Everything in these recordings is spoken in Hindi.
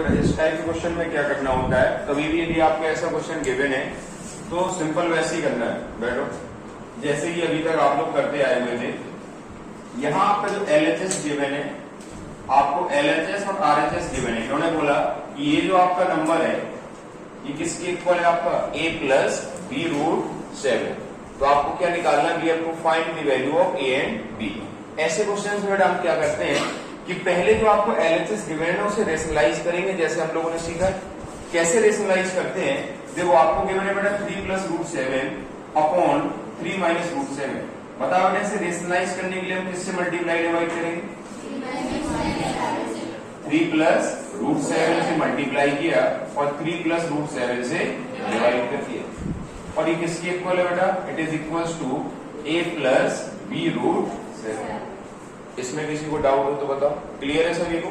बेटा इस टाइप के क्वेश्चन में क्या करना होता है, कभी भी यदि आपको ऐसा क्वेश्चन गिवन है तो सिंपल वैसे ही करना है बैठो, जैसे कि अभी तक आप लोग करते आए हुए थे। यहाँ आपका जो LHS गिवन है, आपको LHS और RHS गिवन है। इन्होंने बोला कि ये जो आपका नंबर है ये किसके इक्वल है, आपका a प्लस b रूट 7। तो आपको क्या निकालना है, we have to find the value of a and b। ऐसे क्वेश्चन में हम क्या करते हैं कि पहले जो आपको LHS गिवन है उसे रेशनलाइज करेंगे, जैसे हम लोगों ने सीखा। कैसे रेशनलाइज करते हैं, देखो आपको गिवन है बेटा 3 plus root 7 upon 3 minus root 7। बताओ बेटा इसे रेशनलाइज करने के लिए हम किससे मल्टीप्लाई डिवाइड करेंगे, 3 प्लस रूट 7 से मल्टीप्लाई किया और 3 प्लस रूट 7 से डिवाइड कर दिया। और ये किसके इक्वल है बेटा, it is equal to a plus b root 7। इसमें किसी को डाउट हो तो बताओ, क्लियर है सभी को।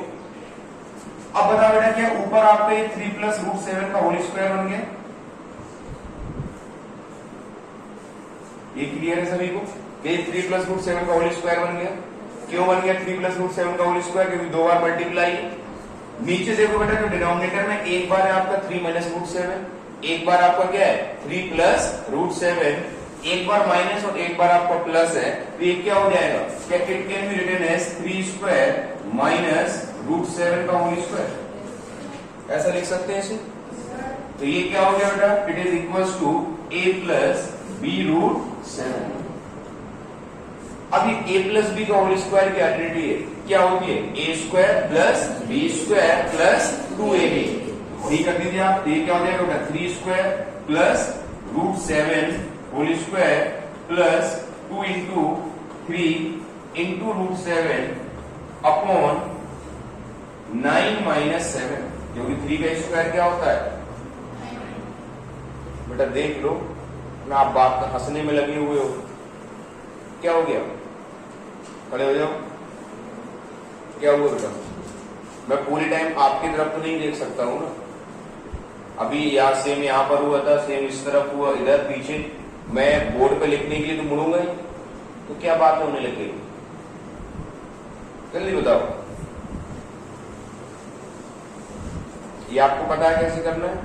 अब बताओ बेटा क्या ऊपर आपका ये 3 प्लस रूट 7 का होल स्क्वायर बन गया, ये क्लियर है सभी को। ये 3 प्लस रूट 7 का होल स्क्वायर बन गया। क्यों बन गया 3 प्लस रूट 7 का होल स्क्वायर, क्योंकि दो बार मल्टीप्लाई। नीचे देखो बेटा जो डिनोमिनेटर में एक बार है आपका 3 माइनस रूट 7, एक बार आपका क्या है 3 प्लस रूट 7, एक बार माइनस और एक बार आपका प्लस है, तो ये क्या हो जाएगा, क्या it can be written as 3 square minus root 7 का होल स्क्वायर, ऐसा लिख सकते हैं इसे। तो ये क्या हो गया बेटा, it is equal to a plus b root 7। अब ये a प्लस b का होल स्क्वायर की आइडेंटिटी है, क्या होती है a square plus b square plus 2ab। वही कर दीजिए आप, ये क्या हो जाएगा बेटा 3 square plus root 7 whole square plus 2 into 3 into root 7 upon 9 minus 7, क्योंकि 3 का स्क्वायर क्या होता है बेटा, देख लो ना, आप बात हंसने में लगे हुए हो। क्या हो गया, खड़े हो जाओ। क्या हुआ बेटा, मैं पूरी टाइम आपकी तरफ तो नहीं देख सकता हूं ना। अभी यहाँ सेम यहाँ पर हुआ था, सेम इस तरफ हुआ, इधर पीछे। मैं बोर्ड पे लिखने के लिए तो मुड़ूंगा ही, तो क्या बात होने लगी, जल्दी बताओ। ये आपको पता है कैसे करना है,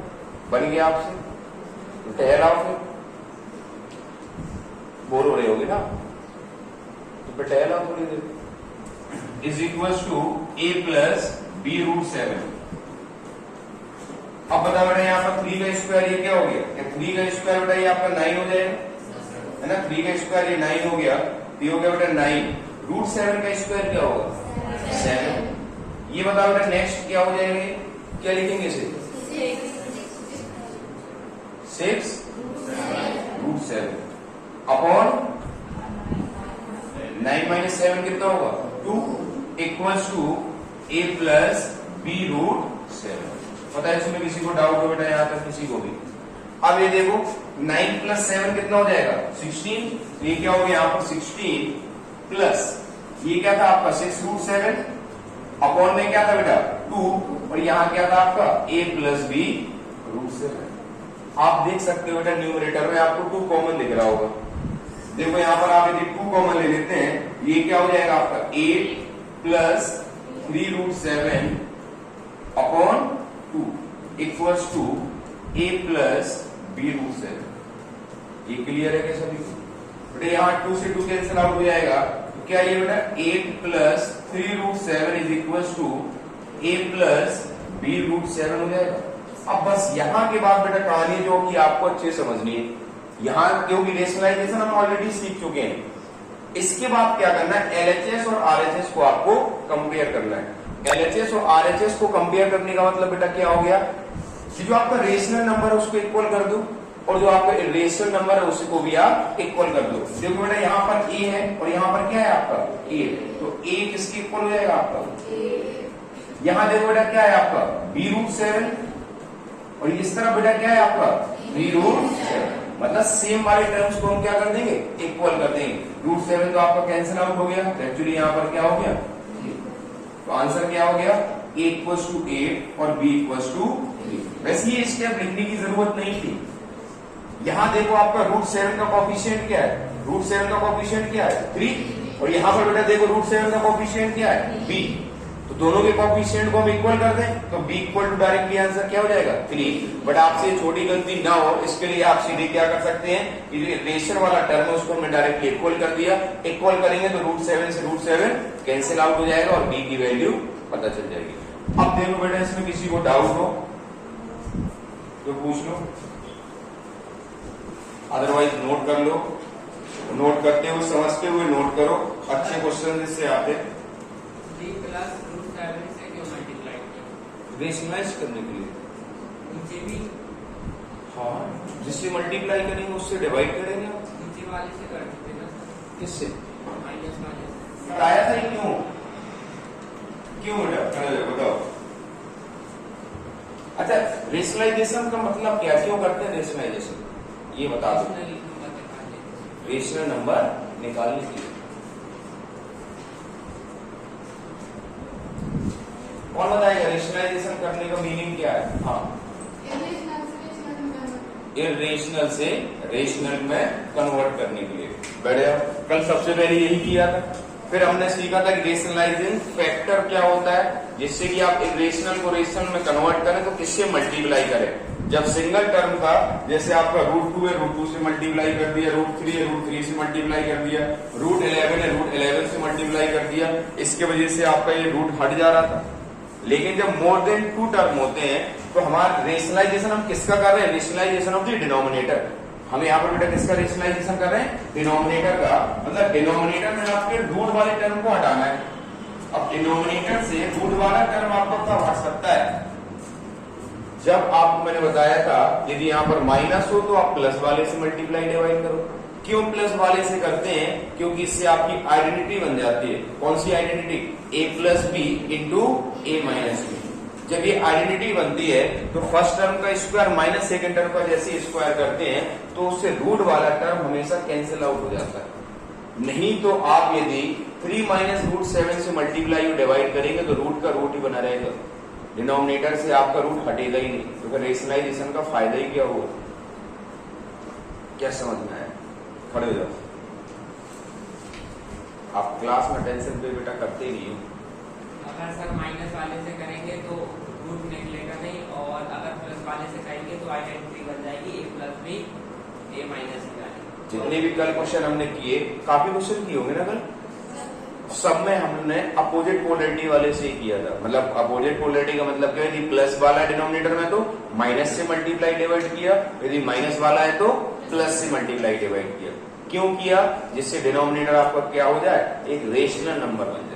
बन गया आपसे, तो ठहराओ फिर, बोर हो रहे होगे ना, तो फिर ठहराओ थोड़ी देर। Is equal to a plus b root 7। अब बता बेटा यहाँ पर 3 का स्क्वायर ये क्या हो गया, 3 का स्क्वायर बेटा ये आपका 9 हो जाएगा, है ना। 3 का स्क्वायर ये 9 हो गया, तो ये हो गया बेटा 9। रूट 7 का स्क्वायर क्या होगा 7। ये बताओ बेटा नेक्स्ट क्या हो जाएगा, क्या लिखेंगे इसे 6 रूट 7 अपॉन 9 माइनस 7 कितना होगा 2 equals to a plus b root 7। पता है इसमें किसी को डाउट हो बेटा, यहाँ तक किसी को भी। अब ये देखो 9 प्लस 7 कितना हो जाएगा 16, ये क्या हो गया यहाँ पर 16 प्लस ये क्या था आपका 6 रूट 7 अपॉन में क्या था बेटा 2, और यहाँ क्या था आपका a प्लस b रूट 7। आप देख सकते हो बेटा न्यूमरेटर में आपको 2 कॉमन दिख रहा होगा। देखो यहाँ पर आप यदि 2 कॉमन ले लेते हैं, ये क्या हो जाएगा आपका 8 plus 3 root 7 upon 2 equals to a plus b root 7। ये क्लियर है क्या सभी को बेटा। यहाँ 2 से 2 कैंसिल आउट हो जाएगा, तो क्या ये बेटा 8 plus 3 root 7 is equals to a plus b root 7 हो जाएगा। अब बस यहाँ के बाद बेटा कहानी जो कि आपको अच्छे समझनी है, यहाँ क्योंकि रेशनलाइजेशन हम ऑलरेडी सीख चुके हैं। इसके बाद क्या करना है, LHS और RHS को आपको कंपेयर करना है। LHS और RHS को कंपेयर करने का मतलब बेटा क्या हो गया कि जो आपका रेशनल नंबर है उसको इक्वल कर दो, और जो आपका इरेशनल नंबर है उसको भी आप इक्वल कर दो। देखो बेटा यहाँ पर a है और यहाँ पर क्या है आपका a, तो a किसके इक्वल हो जाएगा आपका। यहाँ देखो बेटा क्या है आपका b रूट 7, और इस तरफ बेटा क्या है आपका 3 रूट 7। मतलब सेम वाले टर्म्स को हम क्या कर देंगे, इक्वल कर देंगे। रूट 7 तो आपका कैंसिल आउट हो गया, एक्चुअली यहाँ पर क्या हो गया, तो आंसर क्या हो गया a इक्वल्स टू 8 और b इक्वल्स टू 3। वैसे ये स्टेप लिखने की जरूरत नहीं थी। यहाँ देखो आपका रूट 7 का कोफिशिएंट क्या है, रूट 7 का कोफिशिएंट क्या है 3, और यहाँ पर बेटा देखो रूट 7 का कोफिशिएंट क्या है b। तो दोनों के कोएफिशिएंट को हम इक्वल कर दें तो b equal to directly answer क्या हो जाएगा 3। बट आपसे छोटी गलती ना हो इसके लिए आप सीधे क्या कर सकते हैं कि जो रेशर वाला टर्म है उसको हमने डायरेक्टली इक्वल कर दिया। इक्वल करेंगे तो √7 से √7 कैंसिल आउट हो जाएगा और b की वैल्यू पता चल जाएगी। अब देखो बेटा इसमें किसी को डाउट हो तो पूछ लो, अदरवाइज नोट कर लो। नोट करते हुए समझते हुए नोट करो, अच्छे क्वेश्चन इससे आते हैं। √7 से क्यों मल्टीप्लाई किया? रेशनलाइज करने के लिए। नीचे भी हाँ, जिससे मल्टीप्लाई करेंगे उससे डिवाइड करेंगे। नीचे वाले से कर देते ना। किससे? माइनस वाले से। बताया था ही क्यों? क्यों बेटा बताओ। अच्छा, रेशनलाइजेशन का मतलब क्या, क्यों करते हैं रेशनलाइजेशन ये बता दो। रेशनल नंबर निकालने के लिए। कौन बताएगा रेशनलाइजेशन करने का मीनिंग क्या है? हाँ, इरेशनल से रेशनल में कन्वर्ट करने के लिए। बढ़िया, कल सबसे पहले यही किया था। फिर हमने सीखा था कि रेशनलाइजिंग फैक्टर क्या होता है, जिससे कि आप इरेशनल को रेशनल में कन्वर्ट करें तो किससे मल्टीप्लाई करें। जब सिंगल टर्म था, जैसे आपका √2 है √2 से मल्टीप्लाई कर दिया, √3 है √3 से मल्टीप्लाई कर दिया, √11 है √11 से मल्टीप्लाई कर दिया, इसके वजह से आपका ये रूट हट जा रहा था। लेकिन जब मोर देन 2 टर्म होते हैं तो हमारा रेशनलाइजेशन हम किसका कर रहे हैं? Rationalisation of the denominator. हम यहाँ पर बेटा किसका रेशनलाइजेशन कर रहे हैं? डिनोमिनेटर का। मतलब डिनोमिनेटर में आपके रूट वाले टर्म को हटाना है। अब डिनोमिनेटर से रूट वाला टर्म आपको कब हट सकता है? जब आपको मैंने बताया था यदि यहाँ पर माइनस हो तो आप प्लस वाले से मल्टीप्लाई डिवाइड करो। क्यों प्लस वाले से करते हैं? क्योंकि इससे आपकी आइडेंटिटी बन जाती है। कौन सी आइडेंटिटी? a+b into a-b। जब ये आइडेंटिटी बनती है तो फर्स्ट टर्म का स्क्वायर माइनस सेकंड टर्म का जैसे स्क्वायर करते हैं तो उससे रूट वाला टर्म हमेशा कैंसिल आउट हो जाता है। नहीं तो आप यदि 3 - √7 से मल्टीप्लाई और डिवाइड करेंगे तो रूट का रूट ही बना रहेगा, डिनोमिनेटर से आपका रूट हटेगा ही नहीं। तो फिर रेशनलाइजेशन का फायदा ही क्या हुआ? क्या समझ में आया? खड़े हो जाओ। आप क्लास में टेंशन पे बेटा करते ही नहीं हो। अगर सर माइनस वाले से करेंगे तो रूट निकलेगा नहीं, और अगर प्लस वाले से करेंगे तो आइडेंटिटी बन जाएगी a+b a-b। जितने भी कल क्वेश्चन हमने किए, काफी क्वेश्चन किए होंगे ना कल, सब में हमने अपोजिट पोलैरिटी वाले से ही किया था। मतलब अपोजिट पोलैरिटी का मतलब क्या है? यदि प्लस वाला है डिनोमिनेटर में तो माइनस से मल्टीप्लाई डिवाइड किया, यदि माइनस वाला है तो प्लस से मल्टीप्लाई डिवाइड किया। क्यों किया? जिससे डिनोमिनेटर आपका क्या हो जाए? एक रेशनल नंबर बन जाए।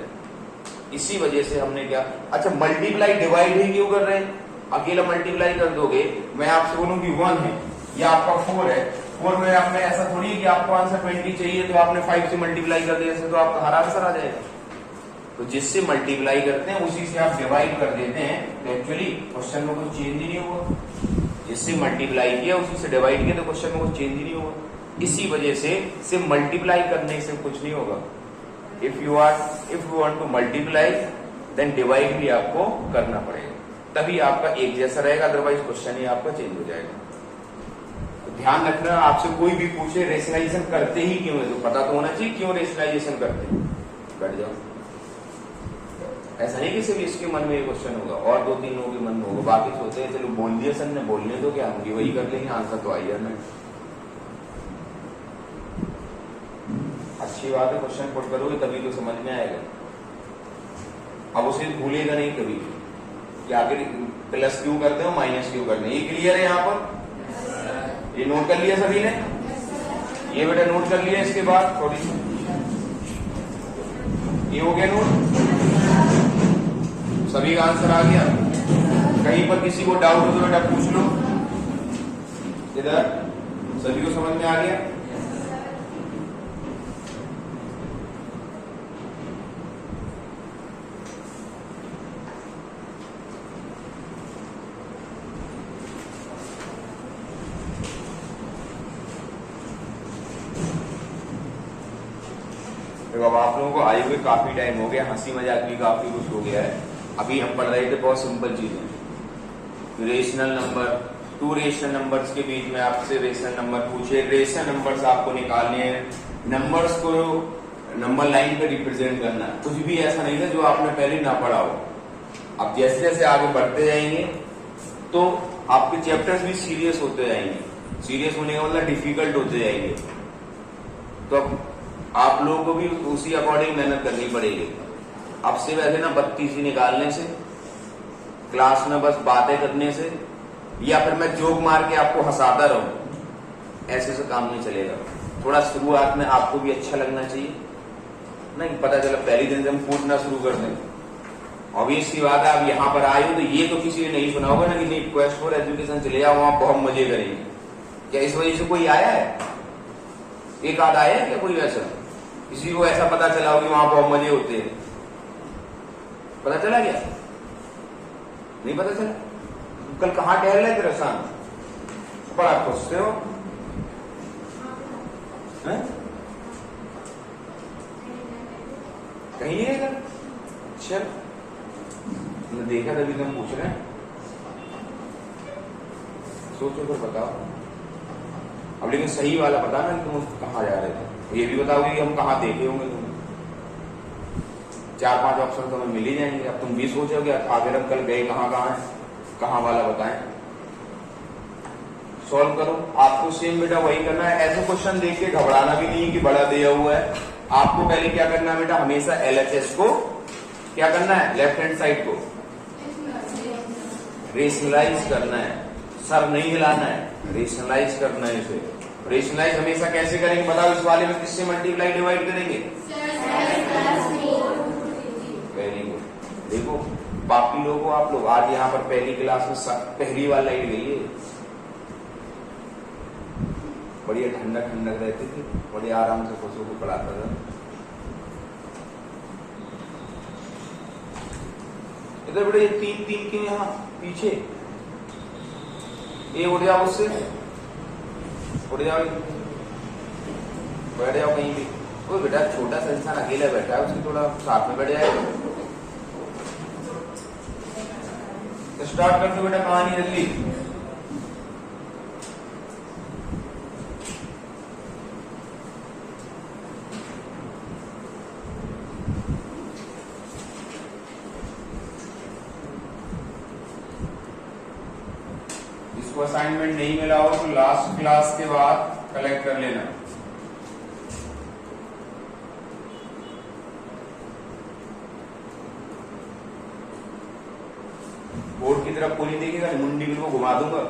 इसी वजह से हमने क्या, अच्छा मल्टीप्लाई डिवाइड ही क्यों कर रहे हैं? अकेला मल्टीप्लाई कर दोगे, मैं आपसे बोलूं कि 1 है या आपका 4 है, 4 में आपने ऐसा थोड़ी है कि आपको आंसर 20 चाहिए तो आपने 5 से मल्टीप्लाई कर दिया तो आपका हर आंसर आ जाएगा। तो जिससे मल्टीप्लाई करते हैं उसी से आप डिवाइड कर देते हैं तो एक्चुअली क्वेश्चन में कुछ चेंज ही नहीं हुआ। जिससे मल्टीप्लाई किया उसी से डिवाइड किया तो क्वेश्चन में कुछ चेंज ही नहीं हुआ। इसी वजह से सिर्फ मल्टीप्लाई करने से कुछ नहीं होगा। If you want to multiply then divide भी आपको करना पड़ेगा, तभी आपका एक जैसा रहेगा, अदरवाइज क्वेश्चन ही आपका चेंज हो जाएगा। तो ध्यान रखना, आपसे कोई भी पूछे रेशनलाइजेशन करते ही क्यों है तो पता तो होना चाहिए क्यों रेशनलाइजेशन करते हैं। बैठ जाओ। ऐसा नहीं कि सिर्फ इसके मन में ये क्वेश्चन होगा और 2-3 लोगों के मन में होगा, बाकी सोचते हैं चलो बोल दिया सर ने, बोलने दो क्या, हम भी वही कर लेंगे, आंसर तो आइए ना। अच्छी बात है, क्वेश्चन पुट करोगे तभी तो समझ में आएगा। अब उसे भूलेगा नहीं कभी कि आखिर प्लस क्यों करते हो माइनस क्यों करते हैं। ये क्लियर है यहाँ पर? ये नोट कर लिया सभी ने? ये बेटा नोट कर लिया। इसके बाद थोड़ी ये हो गया नोट, सभी का आंसर आ गया। कहीं पर किसी को डाउट हो तो बेटा पूछ लो। इधर सभी को समझ में आ गया? अब आप लोगों को आए हुए काफी टाइम हो गया, हंसी मजाक भी काफी कुछ हो गया है। अभी हम पढ़ रहे थे बहुत सिंपल चीजें, रेशनल नंबर, 2 रेशनल नंबर्स के बीच में आपसे रेशनल नंबर पूछे, रेशनल नंबर्स आपको निकालने हैं। नंबर लाइन पे रिप्रेजेंट करना है, कुछ भी ऐसा नहीं है जो आपने पहले ना पढ़ा हो। अब जैसे जैसे आगे बढ़ते जाएंगे तो आपके चैप्टर्स भी सीरियस होते जाएंगे, सीरियस होने का मतलब डिफिकल्ट होते जाएंगे, तो अब आप लोगों को भी उसी अकॉर्डिंग मेहनत करनी पड़ेगी। अब से वैसे ना बत्तीसी निकालने से, क्लास में बस बातें करने से, या फिर मैं जोक मार के आपको हंसाता रहूं, ऐसे से काम नहीं चलेगा। थोड़ा शुरुआत में आपको भी अच्छा लगना चाहिए, नहीं पता चला पहले दिन से हम कूदना शुरू कर दें। ऑब्वियस सी बात है, आप यहाँ पर आए हो तो ये तो किसी ने नहीं सुना होगा ना कि नहीं क्वेस्ट फॉर एजुकेशन चले जाओ, वहां बहुत मजे करेंगे। क्या इस वजह से कोई आया है? एक आध आया है क्या कोई वैसा? किसी को ऐसा पता चला हो कि वहां बहुत मजे होते हैं? पता चला क्या? नहीं पता चला? कल कहाँ टहल रहे थे रसान? बड़ा खुश थे हो? कहीं नहीं है? चल मैं देखा तभी तुम पूछ रहे हैं, सोचो फिर बताओ। अब लेकिन सही वाला बता ना, तुम कहाँ जा रहे थे, ये भी बताओगे कि हम कहाँ देखे होंगे तुम्हें। 4-5 ऑप्शन तो हमें मिल ही जाएंगे। अब तुम भी सोचोगे आगे हम कल गए कहाँ कहाँ है, कहाँ वाला बताएं। सॉल्व करो, आपको सेम बेटा वही करना है। ऐसे क्वेश्चन देख के घबराना भी नहीं कि बड़ा दिया हुआ है। आपको पहले क्या करना है बेटा, हमेशा LHS को क्या करना है, लेफ्ट हैंड साइड को रेशनलाइज करना है, सर नहीं हिलाना है, रेशनलाइज करना है इसे। रेशनलाइज हमेशा कैसे करेंगे बताओ, इस वाले में किससे मल्टीप्लाई डिवाइड करेंगे? Very good. देखो बाकी लोगों को, आप लोग आज यहाँ पर पहली क्लास में पहली बार लाइट गई है, बढ़िया ठंडक ठंडक रहती थी, बड़े आराम से खुशों को पढ़ाता था। इधर बेटे ये 3-3 के यहाँ पीछे, ये उड़ जाओ, उससे उड़ जाओ, बैठ जाओ कहीं भी। कोई बेटा छोटा सा इंसान अकेला बैठा है, उसकी थोड़ा साथ में बैठ जाएगा। तो स्टार्ट कर दो बेटा कहानी जल्दी। असाइनमेंट नहीं मिला हो तो लास्ट क्लास के बाद कलेक्ट कर लेना। बोर्ड की तरफ कोई नहीं देखेगा, मुंडी को घुमा दूंगा,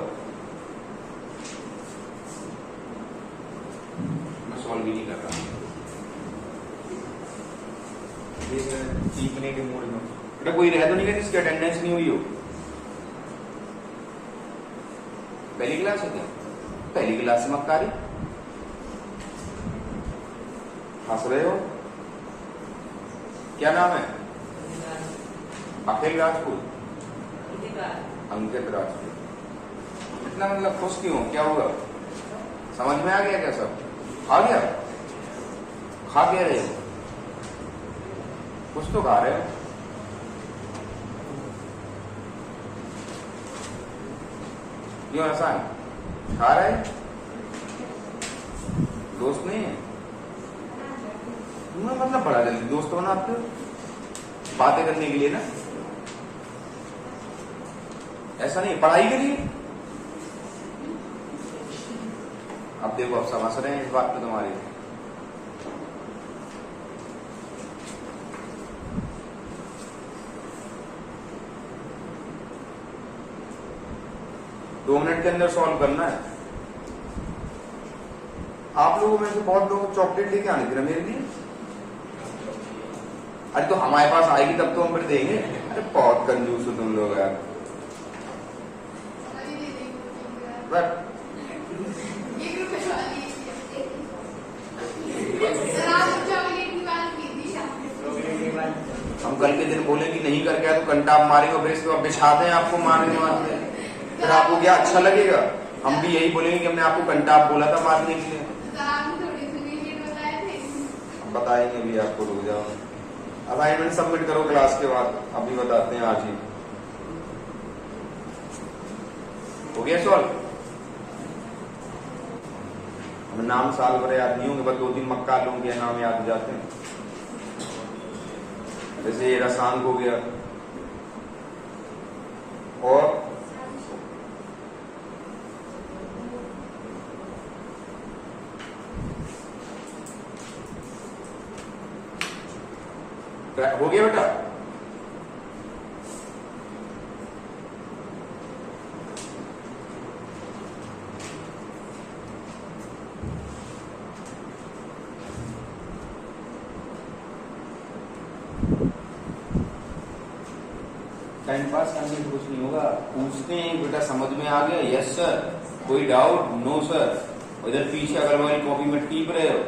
मैं सॉल्व भी नहीं कर रहा। सीखने के मूड में बेटा कोई रह तो नहीं गया जिसकी अटेंडेंस नहीं हुई हो? पहली क्लास है क्या? पहली क्लास से मक्कारी हंस रहे हो? क्या नाम है? अखिल राजपूत, अंकित राजपूत। इतना मतलब खुश क्यों, क्या हुआ? समझ में आ गया क्या? सब आ गया? खा क्या रहे हो? कुछ तो खा रहे हो। क्यों ऐसा है? खा रहे? दोस्त नहीं है? तुम्हें मतलब बड़ा जल्दी दोस्त होना, आपको बातें करने के लिए ना, ऐसा नहीं, पढ़ाई के लिए। अब देखो अब समझ रहे हैं इस बात पे तुम्हारी। दो मिनट के अंदर सॉल्व करना है। आप लोगों में से बहुत लोग चॉकलेट लेके आने थे मेरे लिए। अरे तो हमारे पास आएगी तब तो हम फिर देंगे। अरे बहुत कंजूस हो तुम लोग यार। हम कल के दिन बोले कि नहीं करके आए तो कंटाप मारेंगे, फिर इसके बाद बिछा दें आपको मारने वास्ते, फिर आपको क्या अच्छा लगेगा? हम भी यही बोलेंगे कि हमने आपको कंटाप बोला था मारने के लिए। बताएंगे भी आपको, रुक जाओ। असाइनमेंट सबमिट करो क्लास के बाद, अभी बताते हैं आज ही। हो गया सॉल्व? हमें नाम साल भर याद नहीं होंगे, बस 2-3 मक्का लोगों के नाम याद हो जाते हैं। जैसे ये रसायन हो गया, और हो गया बेटा। टाइम पास करने से कुछ नहीं होगा, पूछते हैं बेटा समझ में आ गया, यस सर, कोई डाउट, नो सर, इधर पीछे अगर वाली कॉपी में टीप रहे हो।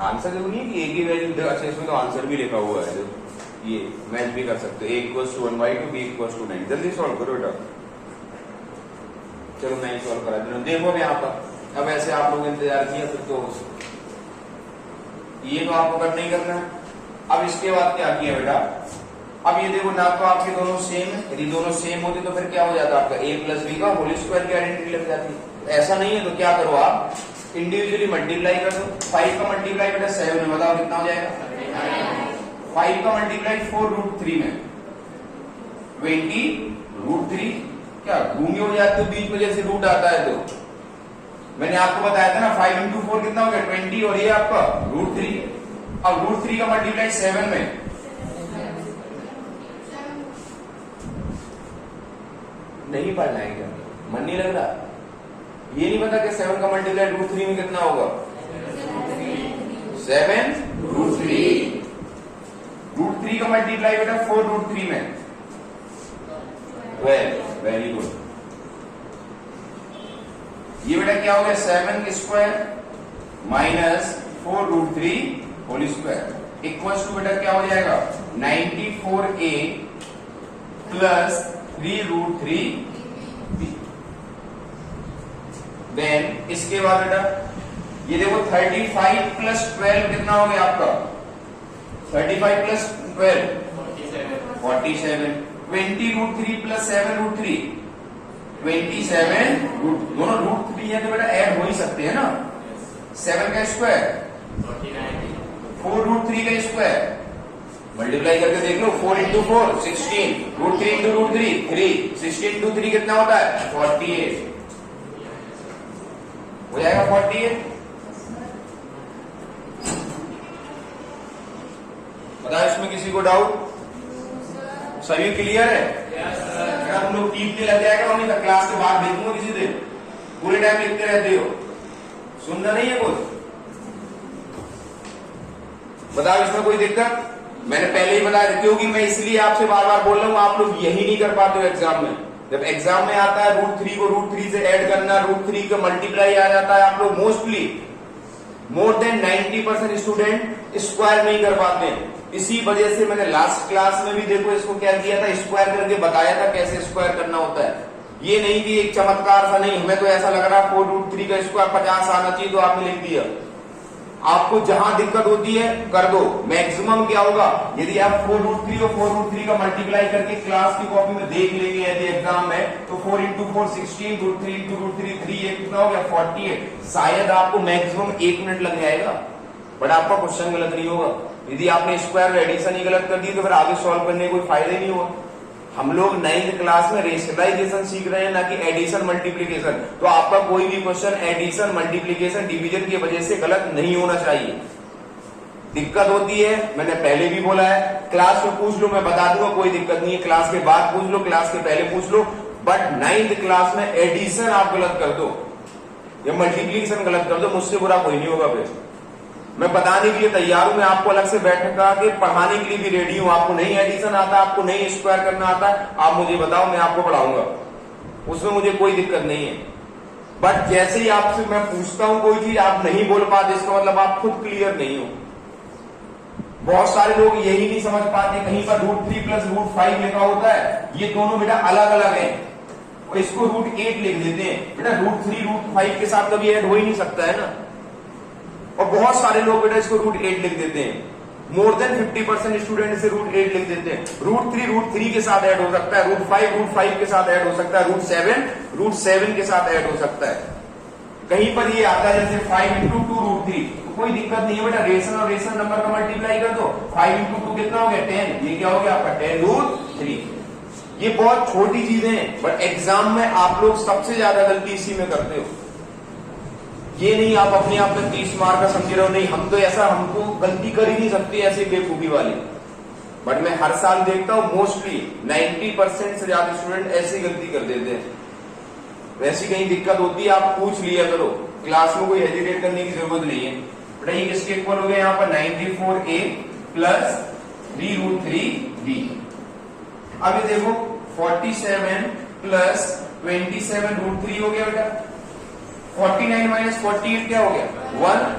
आंसर जरूर नहीं कि एक ही वैल्यू, अच्छा इसमें तो आंसर भी लिखा हुआ है, ये मैच भी कर सकते हो, a equals to 1/2 b equals to 9। जल्दी सॉल्व करो बेटा। चलो मैं सॉल्व करा दूं, देखो अब यहाँ पर, अब ऐसे आप लोग इंतजार किया फिर तो ये तो आपको करना ही करना है। अब इसके बाद क्या किया बेटा, अब ये देखो ना तो आपके दोनों सेम है, यदि दोनों सेम होते तो फिर क्या हो जाता आपका a प्लस बी का होल स्क्वायर की आइडेंटिटी लग जाती। ऐसा नहीं है तो क्या करो आप इंडिविजुअली मल्टीप्लाई कर दो। 5 का मल्टीप्लाई बेटा 7 में, बताओ कितना हो जाएगा। 5 का मल्टीप्लाई 4√3 में 20√3, क्या घूमी हो जाती है बीच में जैसे रूट आता है तो मैंने आपको बताया था ना 5 इंटू 4 कितना हो गया 20, और ये आपका √3। अब √3 का मल्टीप्लाई 7 में, नहीं पढ़ना है क्या, मन नहीं लग रहा, ये नहीं पता कि 7 का मल्टीप्लाई √3 में कितना होगा 7√3। √3 का मल्टीप्लाई बेटा 4√3 में 12। Very good. ये बेटा क्या हो गया 7 square minus 4√3 whole square equals to बेटा क्या हो जाएगा 94a प्लस 3√3। देन इसके बाद बेटा ये देखो 35 प्लस 12 कितना हो गया आपका 35 प्लस 12 47। 20√3 प्लस 7√3 27। दोनों √3 है तो बेटा ऐड हो ही सकते हैं ना। 7 का स्क्वायर 4√3 का स्क्वायर मल्टीप्लाई करके देख लो 4 इंटू 4 16, √3 इंटू √3 3, 16 इंटू 3 कितना होता है 48 हो जाएगा 48। बताओ इसमें किसी को डाउट, सभी क्लियर है। क्या तुम लोग टीपने लग जाएगा और नहीं तो क्लास के बाद देखूंगा किसी दिन, पूरे टाइम लिखते रहते हो, सुनना नहीं है कुछ। बताओ इसमें कोई दिक्कत, मैंने पहले ही बताया क्योंकि मैं इसलिए आपसे बार बार बोल रहा हूं, आप लोग यही नहीं कर पाते हो एग्जाम में। जब एग्जाम में आता है √3 को √3 से ऐड करना, √3 का मल्टीप्लाई आ जाता है, आप लोग mostly more than 90% student square नहीं कर पाते हैं। इसी वजह से मैंने लास्ट क्लास में भी देखो इसको क्या किया था, स्क्वायर करके बताया था कैसे स्क्वायर करना होता है। ये नहीं कि एक चमत्कार सा नहीं, हमें तो ऐसा लग रहा 4√3 का स्क्वायर 50 आना चाहिए तो आपने लिख दिया। आपको जहां दिक्कत होती है कर दो। मैक्सिमम क्या होगा, यदि आप 4√3 और 4√3 का मल्टीप्लाई करके क्लास की कॉपी में देख लेंगे यदि एग्जाम में, तो 4 इंटू 4 16, √3 इंटू √3 3, ये कितना हो गया 48। शायद आपको मैक्सिमम 1 मिनट लग जाएगा, बट आपका क्वेश्चन गलत नहीं होगा। यदि आपने स्क्वायर एडिशन ही गलत कर दी तो फिर आगे सॉल्व करने का कोई फायदा ही नहीं होगा। हम लोग 9th क्लास में रेशनलाइजेशन सीख रहे हैं, ना कि एडिशन मल्टीप्लीकेशन। तो आपका कोई भी क्वेश्चन एडिशन मल्टीप्लीकेशन डिवीजन की वजह से गलत नहीं होना चाहिए। दिक्कत होती है, मैंने पहले भी बोला है, क्लास में पूछ लो मैं बता दूंगा, कोई दिक्कत नहीं है। क्लास के बाद पूछ लो, क्लास के पहले पूछ लो, बट 9th क्लास में एडिशन आप गलत कर दो या मल्टीप्लीकेशन गलत कर दो, मुझसे बुरा कोई नहीं होगा। फिर मैं बताने के लिए तैयार हूं, मैं आपको अलग से बैठ के पढ़ाने के लिए भी रेडी हूं। आपको नहीं एडिशन आता, आपको नहीं स्क्वायर करना आता, आप मुझे बताओ, मैं आपको पढ़ाऊंगा, उसमें मुझे कोई दिक्कत नहीं है। बट जैसे ही आपसे मैं पूछता हूं कोई चीज आप नहीं बोल पाते, इसका मतलब आप खुद क्लियर नहीं हो। बहुत सारे लोग यही नहीं समझ पाते, कहीं पर √3 प्लस √5 लिखा होता है, ये दोनों बेटा अलग अलग है। और इसको √8 लिख देते हैं। बेटा √3 √5 के साथ कभी ऐड हो ही नहीं सकता है ना। और बहुत सारे लोग बेटा इसको √8 लिख देते हैं। मोर देन 50% स्टूडेंट इसे √8 लिख देते हैं। √3 के साथ ऐड हो सकता है, √5 के साथ ऐड हो सकता है, √7 के साथ ऐड हो सकता है। कहीं पर ये आता है जैसे 5 × 2 √3, कोई दिक्कत नहीं है बेटा, रेशनल और रेशनल नंबर का मल्टीप्लाई कर दो। 5 × 2 कितना हो गया 10, ये क्या हो गया आपका 10√3। ये बहुत छोटी चीजें हैं, बट एग्जाम में आप लोग सबसे ज्यादा गलती इसी में करते हो। ये नहीं आप अपने आप में 30 मार्क का समझ रहे हो, नहीं हम तो ऐसा, हमको गलती कर ही नहीं सकती ऐसी बेवकूफी वाली। बट मैं हर साल देखता हूं मोस्टली 90% से ज्यादा स्टूडेंट ऐसी गलती कर देते हैं। वैसी कहीं दिक्कत होती है आप पूछ लिया करो, क्लास में कोई हेजिटेट करने की जरूरत नहीं है। बेटा ये किसके इक्वल हो गया यहाँ पर 94a प्लस 3√3b। अब ये देखो 47 प्लस 27√3 हो गया बेटा। 49 माइनस 48 क्या हो गया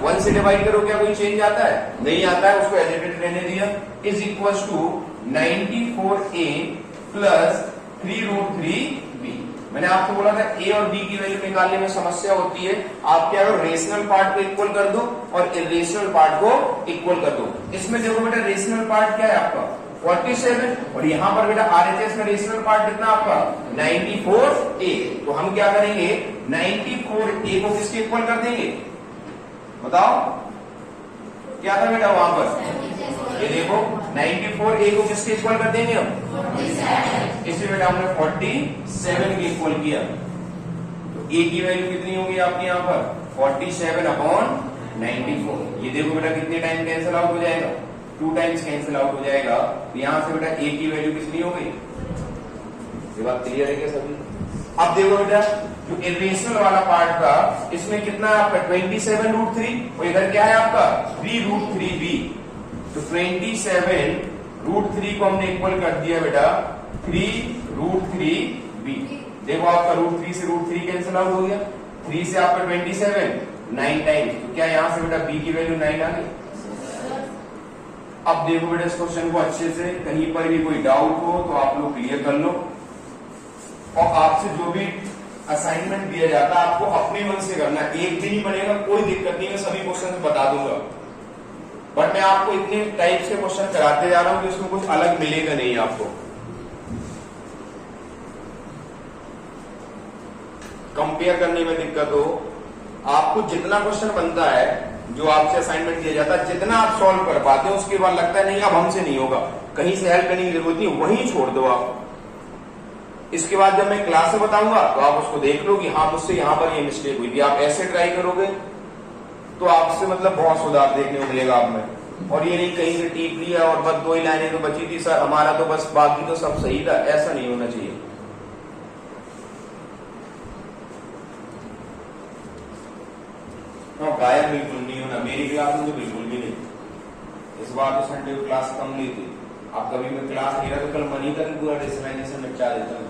1 से डिवाइड करो, क्या कोई चेंज आता है? नहीं आता है, उसको एजिटेट रहने दिया। Is equal to 94a plus 3√3b। मैंने आपको बोला था a और b की वैल्यू निकालने में समस्या होती है। आप क्या करो, रेशनल पार्ट को इक्वल कर दो और इरेशनल पार्ट को इक्वल कर दो। इसमें देखो बेटा रेशनल पार्ट क्या है आपका 47 और यहां पर बेटा RHS में रेशनल पार्ट कितना आपका 94a। तो हम क्या करेंगे 94a को किसके इक्वल कर देंगे बताओ, क्या था बेटा वहां पर, ये देखो 94a को किसके इक्वल कर देंगे हम, इसे बेटा हमने 47 के इक्वल किया। तो a की वैल्यू कितनी होगी आपकी यहाँ पर 47/94। ये देखो बेटा कितने टाइम कैंसिल आउट हो जाएगा, 2 टाइम्स कैंसिल आउट हो जाएगा। तो यहां से बेटा a की वैल्यू कितनी हो गई, ये बात क्लियर है क्या सभी? अब देखो बेटा जो इरेशनल वाला पार्ट था इसमें कितना है आपका 27√3 और इधर क्या है आपका 3√3b। तो 27√3 को हमने इक्वल कर दिया बेटा 3√3b। देखो आपका √3 से √3 कैंसिल आउट हो गया, 3 से आपका 27 9 टाइम्स। तो क्या यहां से बेटा b की वैल्यू 9 आ गई। अब देखो बेटा इस क्वेश्चन को अच्छे से, कहीं पर भी कोई डाउट हो तो आप लोग क्लियर कर लो। और आपसे जो भी असाइनमेंट दिया जाता है आपको अपने मन से करना है, एक भी नहीं बनेगा, कोई दिक्कत नहीं, मैं सभी क्वेश्चन बता दूंगा। बट मैं आपको इतने टाइप से क्वेश्चन कराते जा रहा हूं कि उसमें कुछ अलग मिलेगा नहीं आपको। कंपेयर करने में दिक्कत हो, आपको जितना क्वेश्चन बनता है जो आपसे असाइनमेंट दिया जाता है जितना आप सॉल्व कर पाते हो, उसके बाद लगता है नहीं अब हमसे नहीं होगा, कहीं से हेल्प करने की जरूरत नहीं, वहीं छोड़ दो आप। इसके बाद जब मैं क्लास में बताऊंगा तो आप उसको देख लो कि हाँ मुझसे यहाँ पर ये मिस्टेक हुई थी। आप ऐसे ट्राई करोगे तो आपसे मतलब बहुत सुधार देखने को मिलेगा आप में। और ये नहीं कहीं से टीक लिया और बस 2 ही लाइनें तो बची थी सर हमारा तो बस बाकी तो सब सही था, ऐसा नहीं होना चाहिए। गायब बिल्कुल नहीं होना, मेरी क्लास में तो बिल्कुल भी नहीं। इस बार तो संडे को क्लास कम ली थी। आप कभी मैं क्लास नहीं रहा तो कल मनी का भी पूरा रेशनलाइजेशन निपटा देता हूँ।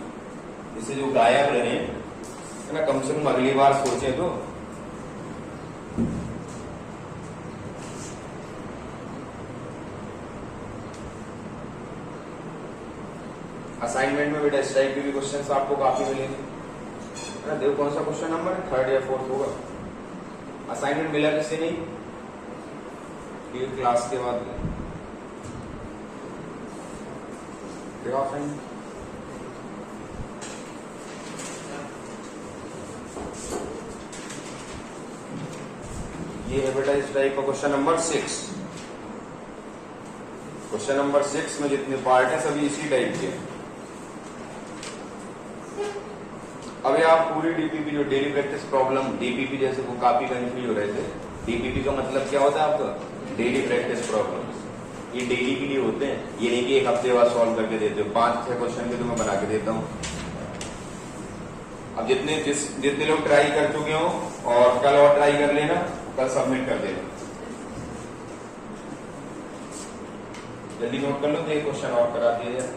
इससे जो गायब रहे है ना, कम से कम अगली बार सोचे तो। असाइनमेंट में बेटा इस टाइप के भी क्वेश्चन आपको काफी मिलेंगे ना। देखो कौन सा क्वेश्चन नंबर है, 3rd या 4th होगा। असाइनमेंट मिला किसी नहीं, ये क्लास के बाद ये है बेटा इस टाइप का क्वेश्चन नंबर 6। क्वेश्चन नंबर 6 में जितने पार्ट है सभी इसी टाइप के। अभी आप पूरी डीपीपी जो डेली प्रैक्टिस प्रॉब्लम डीपीपी जैसे वो काफी कंफ्यूज हो रहे थे। डीपीपी का मतलब क्या होता है आपका, डेली प्रैक्टिस प्रॉब्लम। ये डेली के लिए होते हैं, ये नहीं कि एक हफ्ते बाद सॉल्व करके देते हो। 5-6 क्वेश्चन के तो मैं बना के देता हूँ। अब जितने लोग ट्राई कर चुके हो और कल और ट्राई कर लेना, कल सबमिट कर देना। जल्दी नोट कर लो तो एक क्वेश्चन और करा दिया जाए।